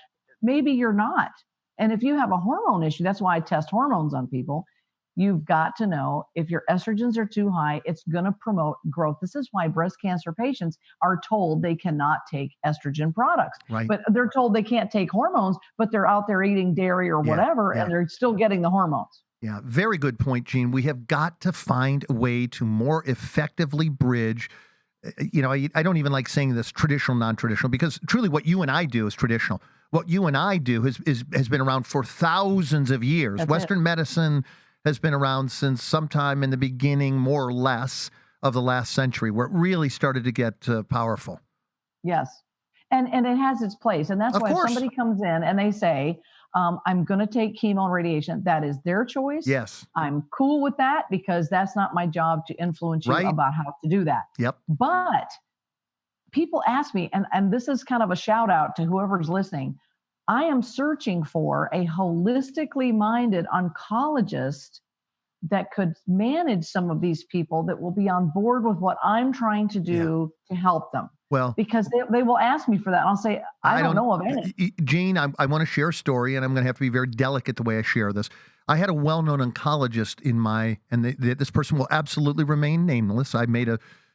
Maybe you're not. And if you have a hormone issue, that's why I test hormones on people. You've got to know if your estrogens are too high, it's going to promote growth. This is why breast cancer patients are told they cannot take estrogen products. Right. But they're told they can't take hormones, but they're out there eating dairy or whatever, and they're still getting the hormones. Yeah, very good point, Gene. We have got to find a way to more effectively bridge. I don't even like saying this traditional, non-traditional, because truly what you and I do is traditional. What you and I do has been around for thousands of years. That's Western medicine has been around since sometime in the beginning, more or less, of the last century, where it really started to get powerful. Yes. And it has its place. And that's Of why course. if somebody comes in and they say, I'm going to take chemo and radiation, that is their choice. Yes. I'm cool with that because that's not my job to influence you Right. about how to do that. Yep. But people ask me, and this is kind of a shout out to whoever's listening, I am searching for a holistically minded oncologist that could manage some of these people that will be on board with what I'm trying to do to help them. Well, Because they will ask me for that. And I'll say, I don't know of any. Gene, I want to share a story, and I'm going to have to be very delicate the way I share this. I had a well-known oncologist this person will absolutely remain nameless. I made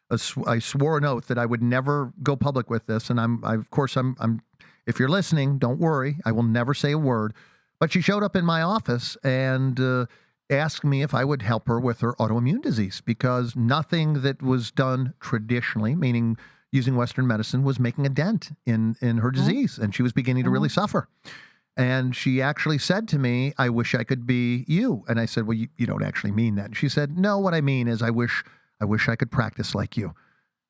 I swore an oath that I would never go public with this, and I'm if you're listening, don't worry, I will never say a word. But she showed up in my office and asked me if I would help her with her autoimmune disease, because nothing that was done traditionally, meaning using Western medicine, was making a dent in her disease, and she was beginning to really suffer. And she actually said to me, I wish I could be you. And I said, well, you don't actually mean that. And she said, no, what I mean is I wish I could practice like you.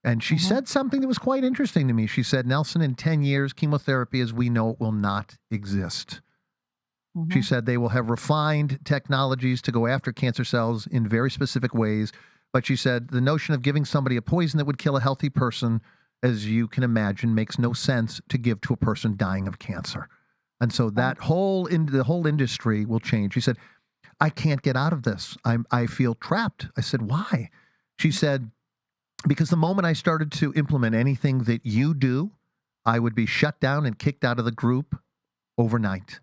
And she said something that was quite interesting to me. She said, Nelson, in 10 years, chemotherapy as we know it will not exist. She said they will have refined technologies to go after cancer cells in very specific ways. But she said the notion of giving somebody a poison that would kill a healthy person, as you can imagine, makes no sense to give to a person dying of cancer. And so that the whole industry will change. She said, I can't get out of this. I feel trapped. I said, why? She said, because the moment I started to implement anything that you do, I would be shut down and kicked out of the group overnight.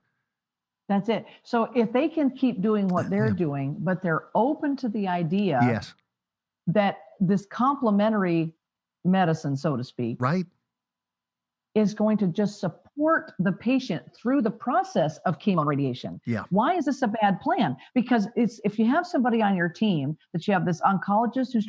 That's it. So if they can keep doing what they're doing, but they're open to the idea that this complementary medicine, so to speak, right, is going to just support the patient through the process of chemo and radiation. Yeah. Why is this a bad plan? Because if you have somebody on your team that you have this oncologist who's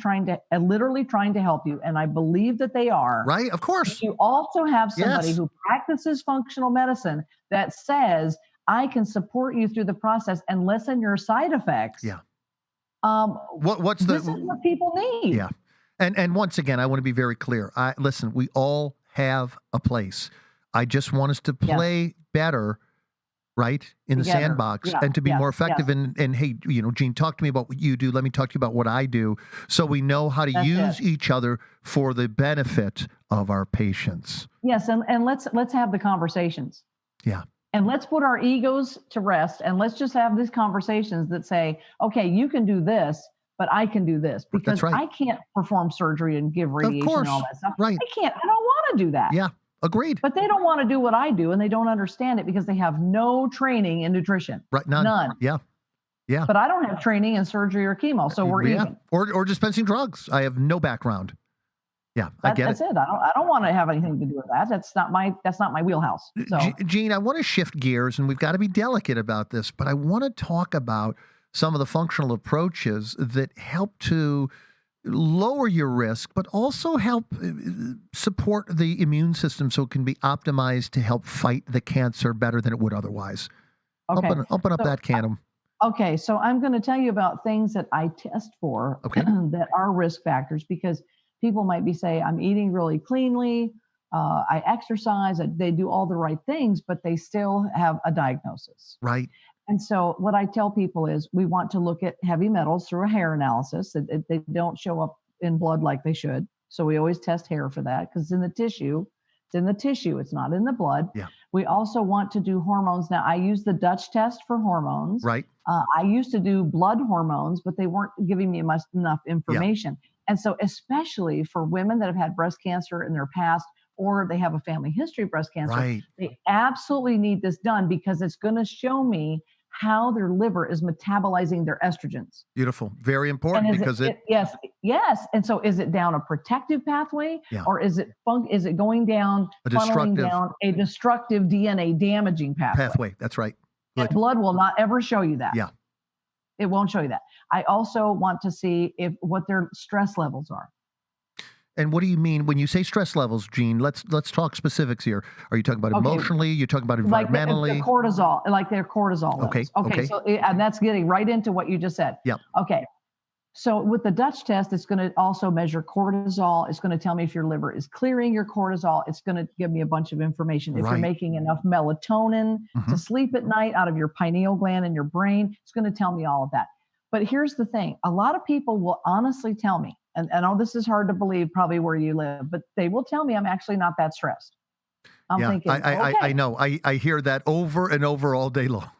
literally trying to help you, and I believe that they are. Right, of course. You also have somebody who practices functional medicine that says, I can support you through the process and lessen your side effects. Yeah. This is what people need. Yeah. And once again, I want to be very clear. Listen, we all have a place. I just want us to play better, right, in the sandbox and to be more effective. And hey, Gene, talk to me about what you do. Let me talk to you about what I do, so we know how to use each other for the benefit of our patients. Yes, and let's have the conversations. Yeah. And let's put our egos to rest, and let's just have these conversations that say, okay, you can do this, but I can do this, because I can't perform surgery and give radiation and all that stuff. Right. I don't want to do that. Yeah. Agreed. But they don't want to do what I do, and they don't understand it because they have no training in nutrition. Right. None. Yeah. Yeah. But I don't have training in surgery or chemo, so we're even. Or dispensing drugs. I have no background. Yeah, I get it. That's it. I don't want to have anything to do with that. That's not my wheelhouse. So. Gene, I want to shift gears, and we've got to be delicate about this, but I want to talk about some of the functional approaches that help to lower your risk, but also help support the immune system so it can be optimized to help fight the cancer better than it would otherwise. Okay. Open up that can. Okay, so I'm going to tell you about things that I test for that are risk factors, because people might be saying, I'm eating really cleanly, I exercise, they do all the right things, but they still have a diagnosis. Right. And so what I tell people is we want to look at heavy metals through a hair analysis. They don't show up in blood like they should. So we always test hair for that because it's in the tissue. It's in the tissue. It's not in the blood. Yeah. We also want to do hormones. Now, I use the Dutch test for hormones. Right. I used to do blood hormones, but they weren't giving me enough information. Yeah. And so especially for women that have had breast cancer in their past, or they have a family history of breast cancer, right. They absolutely need this done because it's going to show me how their liver is metabolizing their estrogens. Beautiful. Very important because yes. And so is it down a protective pathway or is it going down, funneling down a destructive DNA damaging pathway? That's right. And blood will not ever show you that. Yeah. It won't show you that. I also want to see what their stress levels are. And what do you mean when you say stress levels, Jean? Let's talk specifics here. Are you talking about emotionally? You're talking about environmentally? Like cortisol, like their cortisol levels. Okay. So, and that's getting right into what you just said. Yeah. Okay. So with the Dutch test, it's going to also measure cortisol. It's going to tell me if your liver is clearing your cortisol. It's going to give me a bunch of information. If you're making enough melatonin to sleep at night out of your pineal gland in your brain, it's going to tell me all of that. But here's the thing. A lot of people will honestly tell me, and I know this is hard to believe probably where you live, but they will tell me I'm actually not that stressed. I'm thinking, I know. I hear that over and over all day long.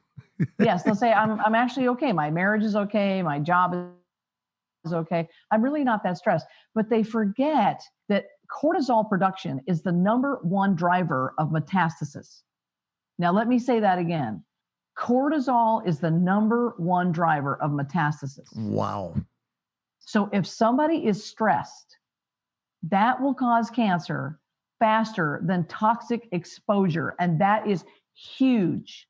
Yes, they'll say, I'm actually okay. My marriage is okay. My job is okay. I'm really not that stressed. But they forget that cortisol production is the number one driver of metastasis. Now, let me say that again. Cortisol is the number one driver of metastasis. Wow. So if somebody is stressed, that will cause cancer faster than toxic exposure. And that is huge.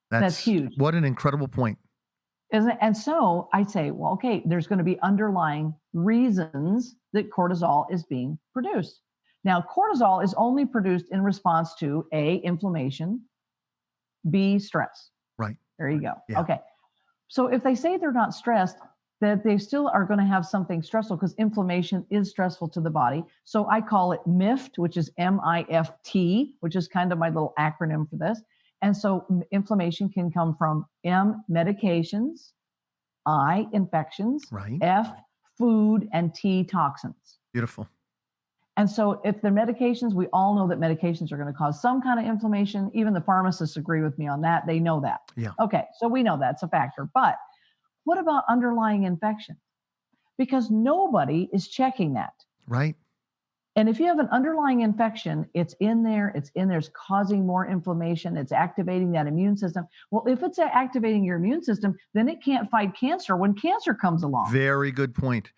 That's huge. What an incredible point. Isn't it? And so I say, well, okay, there's going to be underlying reasons that cortisol is being produced. Now, cortisol is only produced in response to A, inflammation, B, stress. Right. There you go. Yeah. Okay. So if they say they're not stressed, that they still are going to have something stressful because inflammation is stressful to the body. So I call it MIFT, which is MIFT, which is kind of my little acronym for this. And so inflammation can come from M, medications, I, infections, right. F, food, and T, toxins. Beautiful. And so if the medications, we all know that medications are going to cause some kind of inflammation. Even the pharmacists agree with me on that. They know that. Yeah. Okay, so we know that's a factor. But what about underlying infection? Because nobody is checking that. Right. And if you have an underlying infection, it's in there, it's causing more inflammation, it's activating that immune system. Well, if it's activating your immune system, then it can't fight cancer when cancer comes along. Very good point.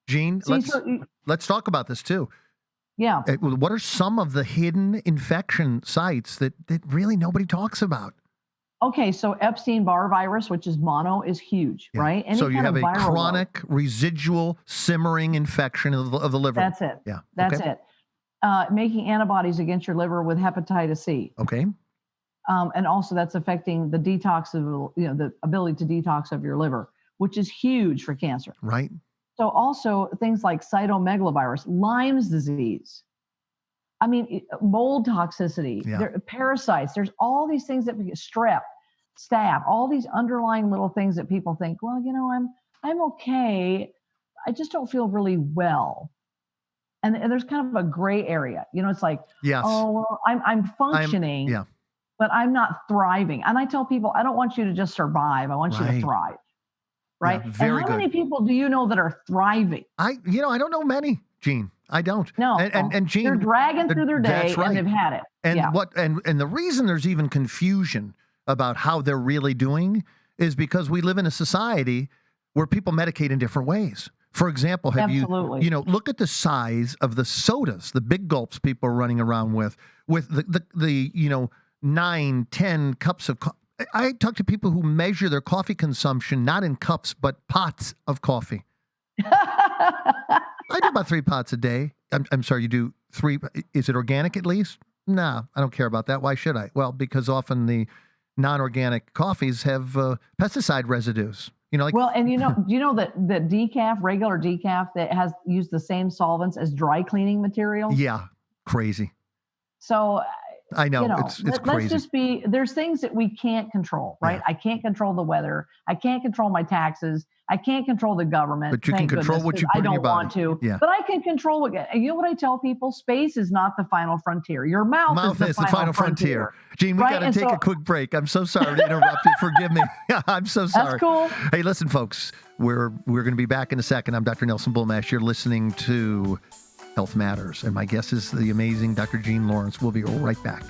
Jean, let's talk about this too. Yeah. What are some of the hidden infection sites that really nobody talks about? Okay, so Epstein-Barr virus, which is mono, is huge, right? So you have a chronic, residual, simmering infection of the liver. That's it. Yeah. That's it. Making antibodies against your liver with hepatitis C. Okay. And also that's affecting the detox of, the ability to detox of your liver, which is huge for cancer. Right. So also things like cytomegalovirus, Lyme's disease. I mean, mold toxicity, parasites. There's all these things that strep, staph, all these underlying little things that people think, well, I'm okay. I just don't feel really well. And there's kind of a gray area. It's like, oh, well, I'm functioning, but I'm not thriving. And I tell people, I don't want you to just survive. I want you to thrive. Right. Yeah, and how many people do you know that are thriving? I don't know many, Jean. I don't. No. And Jean, they're dragging through their day and they've had it. And the reason there's even confusion about how they're really doing is because we live in a society where people medicate in different ways. For example, look at the size of the sodas, the big gulps people are running around with the 9, 10 cups of coffee. I talk to people who measure their coffee consumption, not in cups, but pots of coffee. I do about 3 pots a day. I'm sorry, you do 3. Is it organic at least? No, I don't care about that. Why should I? Well, because often the non-organic coffees have pesticide residues. Do you know that decaf, regular decaf, that has used the same solvents as dry cleaning material? Yeah, crazy. So I know. You know, It's let's crazy. just be, there's things that we can't control, right? Yeah. I can't control the weather. I can't control my taxes. I can't control the government. But you can thank control goodness, what you 'cause put I in your don't want body. to. Yeah. But I can control what, you know what I tell people? Space is not the final frontier. Your mouth is the final frontier. Gene, we Right? got to And take so- a quick break. I'm so sorry to interrupt you. Forgive me. I'm so sorry. That's cool. Hey, listen, folks, we're going to be back in a second. I'm Dr. Nelson Bulmash. You're listening to Health Matters, and my guest is the amazing Dr. Gene Lawrence. We'll be right back.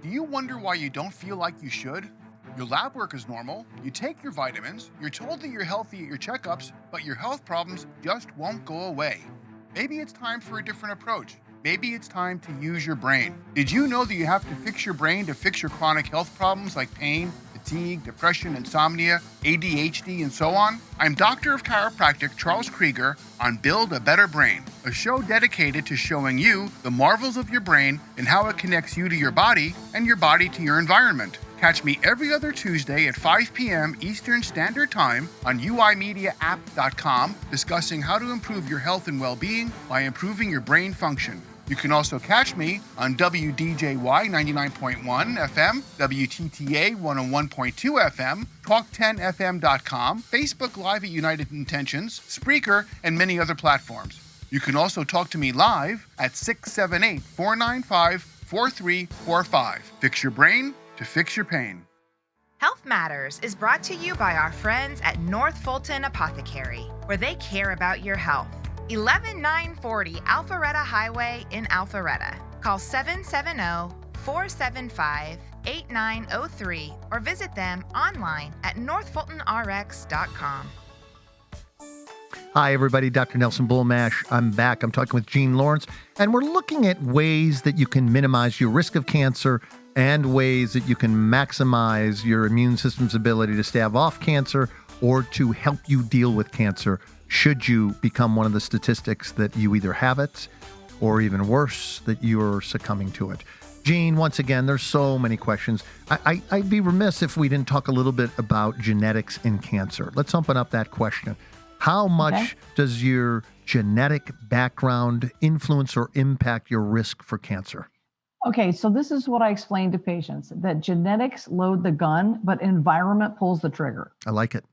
Do you wonder why you don't feel like you should? Your lab work is normal, you take your vitamins, you're told that you're healthy at your checkups, but your health problems just won't go away. Maybe it's time for a different approach. Maybe it's time to use your brain. Did you know that you have to fix your brain to fix your chronic health problems like pain, fatigue, depression, insomnia, ADHD, and so on? I'm Doctor of Chiropractic Charles Krieger on Build a Better Brain, a show dedicated to showing you the marvels of your brain and how it connects you to your body and your body to your environment. Catch me every other Tuesday at 5 p.m. Eastern Standard Time on uimediaapp.com, discussing how to improve your health and well-being by improving your brain function. You can also catch me on WDJY 99.1 FM, WTTA 101.2 FM, Talk10FM.com, Facebook Live at United Intentions, Spreaker, and many other platforms. You can also talk to me live at 678-495-4345. Fix your brain to fix your pain. Health Matters is brought to you by our friends at North Fulton Apothecary, where they care about your health. 11940 Alpharetta Highway in Alpharetta. Call 770-475-8903 or visit them online at northfultonrx.com. Hi, everybody. Dr. Nelson Bulmash. I'm back. I'm talking with Gene Lawrence, and we're looking at ways that you can minimize your risk of cancer and ways that you can maximize your immune system's ability to stave off cancer or to help you deal with cancer should you become one of the statistics that you either have it or even worse, that you're succumbing to it. Gene, once again, there's so many questions. I'd be remiss if we didn't talk a little bit about genetics in cancer. Let's open up that question. How much does your genetic background influence or impact your risk for cancer? Okay, so this is what I explain to patients, that genetics load the gun, but environment pulls the trigger. I like it.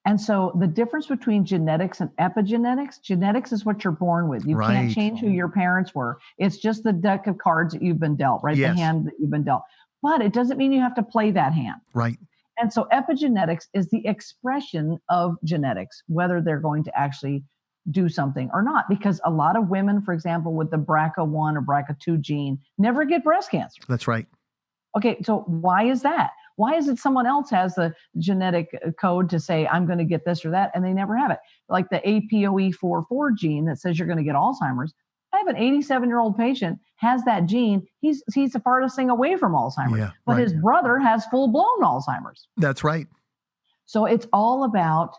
And so the difference between genetics and epigenetics, genetics is what you're born with. You Right. can't change who your parents were. It's just the deck of cards that you've been dealt, right? Yes. The hand that you've been dealt. But it doesn't mean you have to play that hand. Right. And so epigenetics is the expression of genetics, whether they're going to actually do something or not. Because a lot of women, for example, with the BRCA1 or BRCA2 gene never get breast cancer. That's right. Okay, so why is that? Why is it someone else has the genetic code to say, I'm going to get this or that, and they never have it? Like the APOE44 gene that says you're going to get Alzheimer's. I have an 87-year-old patient, has that gene. He's the farthest thing away from Alzheimer's. Yeah, but right. his brother has full-blown Alzheimer's. That's right. So it's all about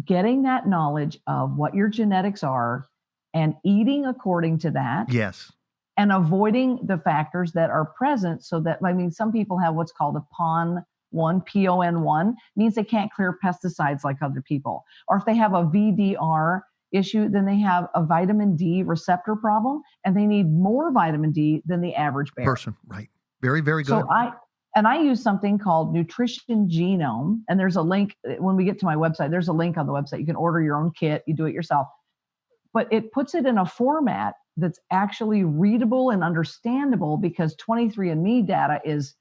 getting that knowledge of what your genetics are and eating according to that. Yes. And avoiding the factors that are present so that, I mean, some people have what's called a PON1, PON1, means they can't clear pesticides like other people. Or if they have a VDR issue, then they have a vitamin D receptor problem and they need more vitamin D than the average bear. Person. Right. Very, very good. So I use something called Nutrition Genome, and there's a link when we get to my website. There's a link on the website. You can order your own kit. You do it yourself, but it puts it in a format that's actually readable and understandable because 23andMe data is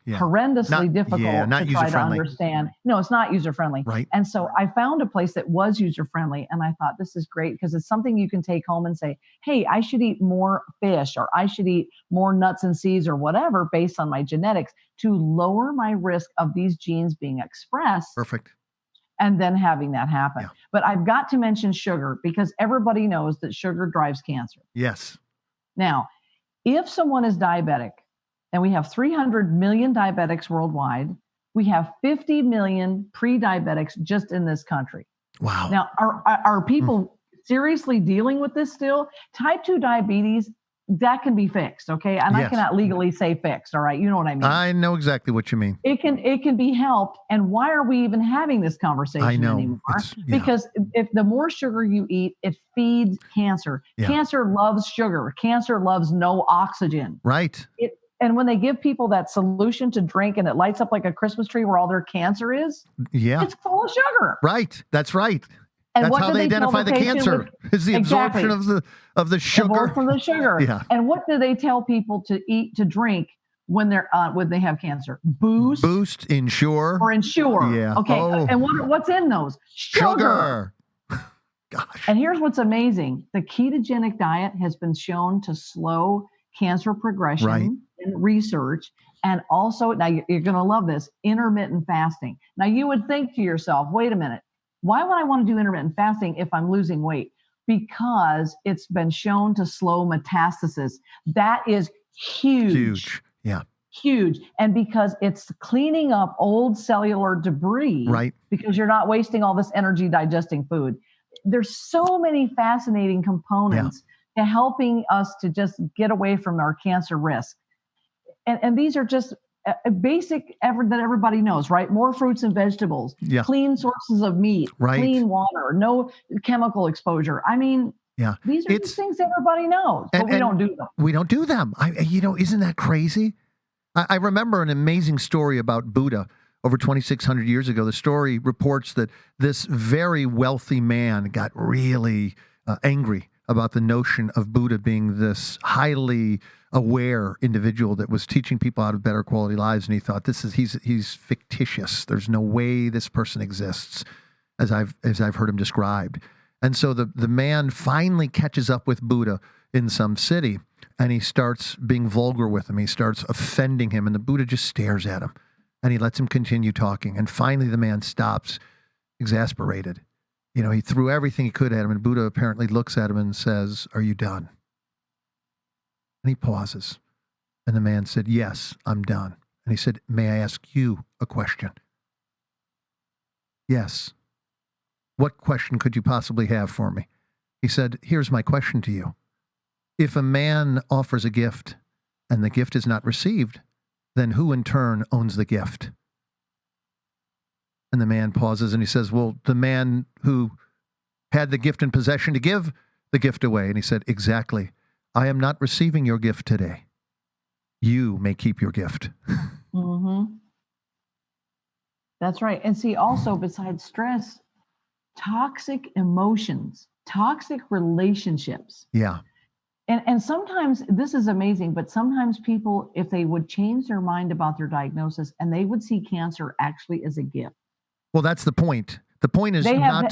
horrendously difficult not to try to user-friendly. understand. No, it's not user-friendly. Right. And so I found a place that was user-friendly, and I thought this is great because it's something you can take home and say, hey, I should eat more fish, or I should eat more nuts and seeds or whatever based on my genetics to lower my risk of these genes being expressed. Perfect. And then having that happen. Yeah. But I've got to mention sugar because everybody knows that sugar drives cancer. Yes. Now, if someone is diabetic, and we have 300 million diabetics worldwide, we have 50 million pre-diabetics just in this country. Wow. Now, are people seriously dealing with this still? Type 2 diabetes, that can be fixed, okay? And I Yes. cannot legally say fixed, all right? You know what I mean? I know exactly what you mean. It can be helped. And why are we even having this conversation I know. anymore? Yeah. Because if the more sugar you eat, it feeds cancer. Yeah. Cancer loves sugar. Cancer loves no oxygen. Right. And when they give people that solution to drink and it lights up like a Christmas tree where all their cancer is, Yeah. it's full of sugar. Right. That's right. And That's what how do they tell identify the patient cancer is the Exactly. absorption of the sugar. From the sugar. Yeah. And what do they tell people to eat, to drink when they have cancer? Boost, Ensure. Or Ensure. Yeah. Okay. Oh. And what's in those? Sugar. Gosh. And here's what's amazing. The ketogenic diet has been shown to slow cancer progression in research. And also, now you're going to love this, intermittent fasting. Now you would think to yourself, wait a minute, why would I want to do intermittent fasting if I'm losing weight? Because it's been shown to slow metastasis. That is huge. Huge. Yeah. Huge. And because it's cleaning up old cellular debris, Right. because you're not wasting all this energy digesting food. There's so many fascinating components to helping us to just get away from our cancer risk. And these are just basic that everybody knows, right? More fruits and vegetables, clean sources of meat, clean water, no chemical exposure. I mean, these are just things everybody knows, but we don't do them. We don't do them. Isn't that crazy? I remember an amazing story about Buddha over 2,600 years ago. The story reports that this very wealthy man got really angry about the notion of Buddha being this highly aware individual that was teaching people how to better quality lives, and he thought he's fictitious. There's no way this person exists, as I've heard him described. And so the man finally catches up with Buddha in some city, and he starts being vulgar with him. He starts offending him, and the Buddha just stares at him, and he lets him continue talking. And finally, the man stops, exasperated. He threw everything he could at him, and Buddha apparently looks at him and says, "Are you done?" And he pauses. And the man said, "Yes, I'm done." And he said, "May I ask you a question?" "Yes." "What question could you possibly have for me?" He said, "Here's my question to you. If a man offers a gift and the gift is not received, then who in turn owns the gift?" And the man pauses and he says, "Well, the man who had the gift in possession to give the gift away." And he said, "Exactly. I am not receiving your gift today. You may keep your gift." Mm-hmm. That's right. And see, also besides stress, toxic emotions, toxic relationships. Yeah. And sometimes this is amazing, but sometimes people, if they would change their mind about their diagnosis and they would see cancer actually as a gift. Well, that's the point. The point is not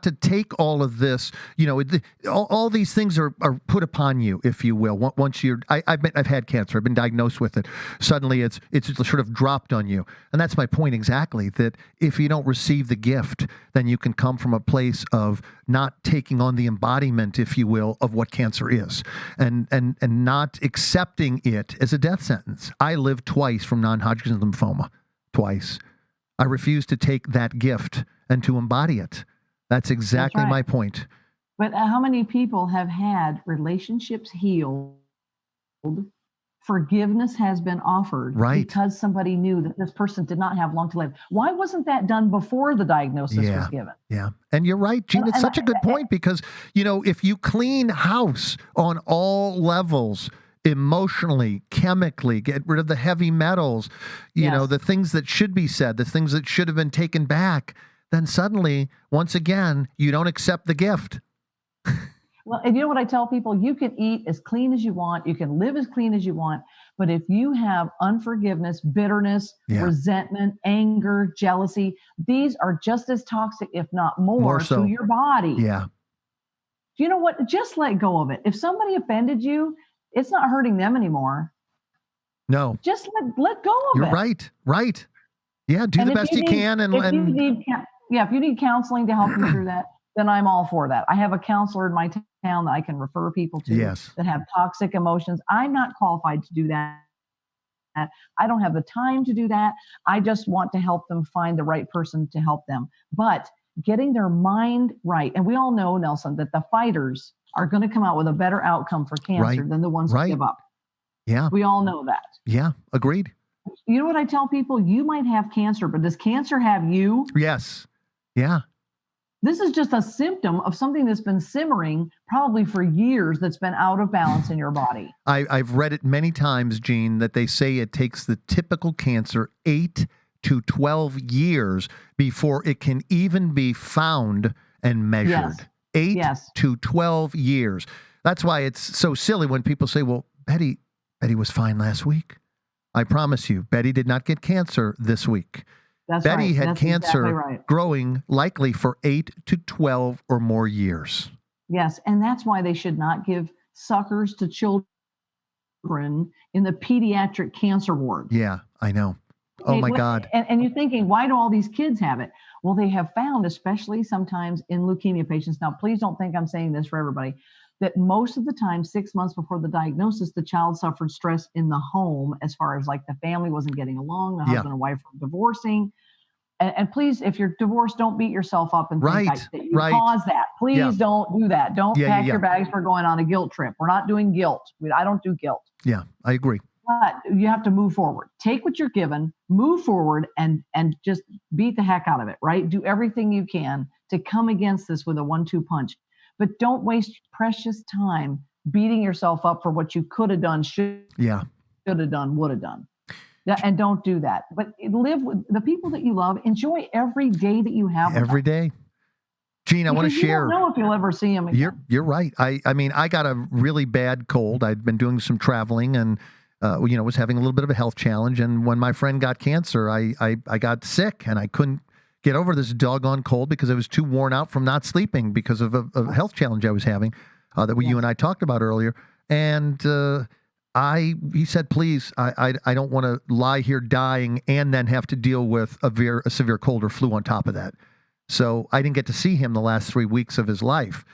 to take all of this. All these things are put upon you, if you will. Once I've had cancer. I've been diagnosed with it. Suddenly, it's sort of dropped on you, and that's my point exactly. That if you don't receive the gift, then you can come from a place of not taking on the embodiment, if you will, of what cancer is, and not accepting it as a death sentence. I lived twice from non-Hodgkin's lymphoma, twice. I refuse to take that gift and to embody it. That's exactly my point. But how many people have had relationships healed? Forgiveness has been offered because somebody knew that this person did not have long to live. Why wasn't that done before the diagnosis was given? Yeah. And you're right, Gene. It's such a good point because, if you clean house on all levels, emotionally, chemically, get rid of the heavy metals, the things that should be said, the things that should have been taken back, then suddenly, once again, you don't accept the gift. Well, and you know what I tell people? You can eat as clean as you want. You can live as clean as you want. But if you have unforgiveness, bitterness, resentment, anger, jealousy, these are just as toxic, if not more so. To your body. Yeah. You know what? Just let go of it. If somebody offended you, it's not hurting them anymore. No. Just let go of it. You're right. Yeah, do the best you can. If you need counseling to help you through that, then I'm all for that. I have a counselor in my town that I can refer people to that have toxic emotions. I'm not qualified to do that. I don't have the time to do that. I just want to help them find the right person to help them. But getting their mind right, and we all know, Nelson, that the fighters are going to come out with a better outcome for cancer than the ones who give up. Yeah. We all know that. Yeah. Agreed. You know what I tell people? You might have cancer, but does cancer have you? Yes. Yeah. This is just a symptom of something that's been simmering probably for years that's been out of balance in your body. I've read it many times, Gene, that they say it takes the typical cancer 8 to 12 years before it can even be found and measured. Yes. 8 to 12 years. That's why it's so silly when people say, well, Betty was fine last week. I promise you, Betty did not get cancer this week. Betty had cancer growing likely for 8 to 12 or more years. Yes, and that's why they should not give suckers to children in the pediatric cancer ward. Yeah, I know. Oh, my God. And you're thinking, why do all these kids have it? Well, they have found, especially sometimes in leukemia patients, now please don't think I'm saying this for everybody, that most of the time, 6 months before the diagnosis, the child suffered stress in the home as far as like the family wasn't getting along, the husband and wife were divorcing. And please, if you're divorced, don't beat yourself up and think that you caused that. Please don't do that. Don't pack your bags for going on a guilt trip. We're not doing guilt. I don't do guilt. Yeah, I agree. But you have to move forward. Take what you're given, move forward, and just beat the heck out of it, right? Do everything you can to come against this with a 1-2 punch. But don't waste precious time beating yourself up for what you could have done, should have done, would have done. Yeah, and don't do that. But live with the people that you love. Enjoy every day that you have. Every day. Gene, I want to share. You don't know if you'll ever see them again. You're right. I mean, I got a really bad cold. I'd been doing some traveling and, was having a little bit of a health challenge. And when my friend got cancer, I got sick and I couldn't get over this doggone cold because I was too worn out from not sleeping because of a health challenge I was having that you and I talked about earlier. And he said, please, I don't want to lie here dying and then have to deal with a severe cold or flu on top of that. So I didn't get to see him the last 3 weeks of his life,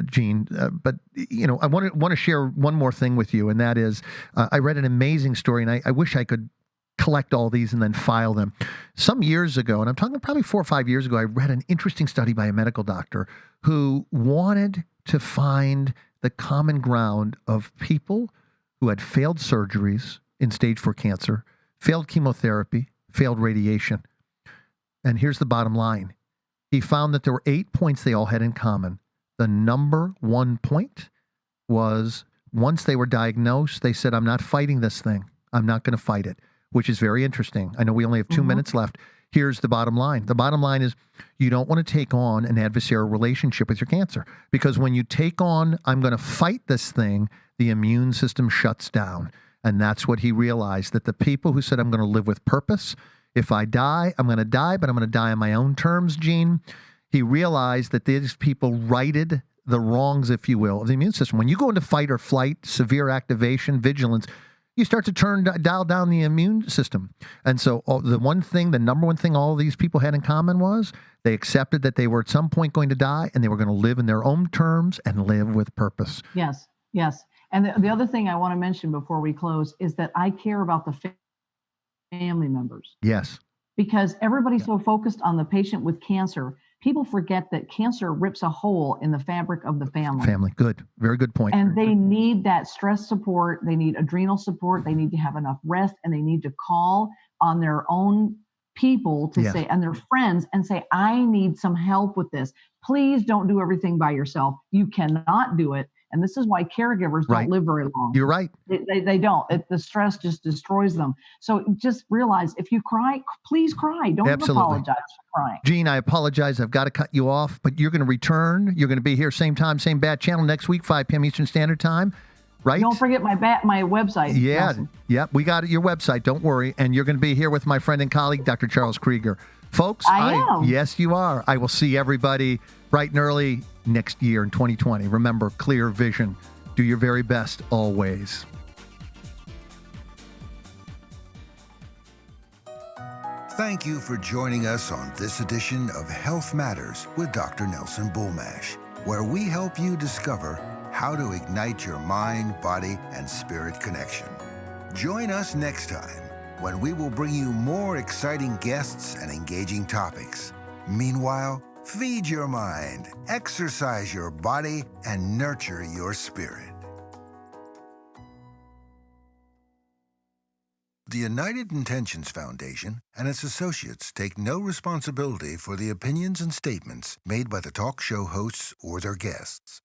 Gene. But, I want to share one more thing with you, and that is I read an amazing story, and I wish I could collect all these and then file them. Some years ago, and I'm talking probably 4 or 5 years ago, I read an interesting study by a medical doctor who wanted to find the common ground of people who had failed surgeries in stage 4 cancer, failed chemotherapy, failed radiation. And here's the bottom line. He found that there were 8 points they all had in common. The number one point was once they were diagnosed, they said, I'm not fighting this thing. I'm not going to fight it, which is very interesting. I know we only have 2 minutes left. Here's the bottom line. The bottom line is you don't want to take on an adversarial relationship with your cancer because when you take on, I'm going to fight this thing, the immune system shuts down. And that's what he realized, that the people who said, I'm going to live with purpose, if I die, I'm going to die, but I'm going to die on my own terms, Gene. He realized that these people righted the wrongs, if you will, of the immune system. When you go into fight or flight, severe activation, vigilance, you start to dial down the immune system. And so the number one thing all of these people had in common was they accepted that they were at some point going to die and they were going to live in their own terms and live with purpose. Yes, yes. And the other thing I want to mention before we close is that I care about the family members. Yes. Because everybody's so focused on the patient with cancer, people forget that cancer rips a hole in the fabric of the family. Family, good. Very good point. And they need that stress support. They need adrenal support. They need to have enough rest, and they need to call on their own people to say, and their friends, and say, I need some help with this. Please don't do everything by yourself. You cannot do it. And this is why caregivers don't live very long. You're right. They don't. The stress just destroys them. So just realize, if you cry, please cry. Don't apologize for crying. Gene, I apologize. I've got to cut you off, but you're going to return. You're going to be here same time, same bat channel next week, 5 p.m. Eastern Standard Time, right? Don't forget my website. Yeah. Nelson. Yep. We got your website. Don't worry. And you're going to be here with my friend and colleague, Dr. Charles Krieger. Folks, I am. Yes, you are. I will see everybody bright and early next year in 2020. Remember, clear vision. Do your very best always. Thank you for joining us on this edition of Health Matters with Dr. Nelson Bulmash, where we help you discover how to ignite your mind, body, and spirit connection. Join us next time when we will bring you more exciting guests and engaging topics. Meanwhile, Feed your mind, exercise your body, and nurture your spirit. The United Intentions Foundation and its associates take no responsibility for the opinions and statements made by the talk show hosts or their guests.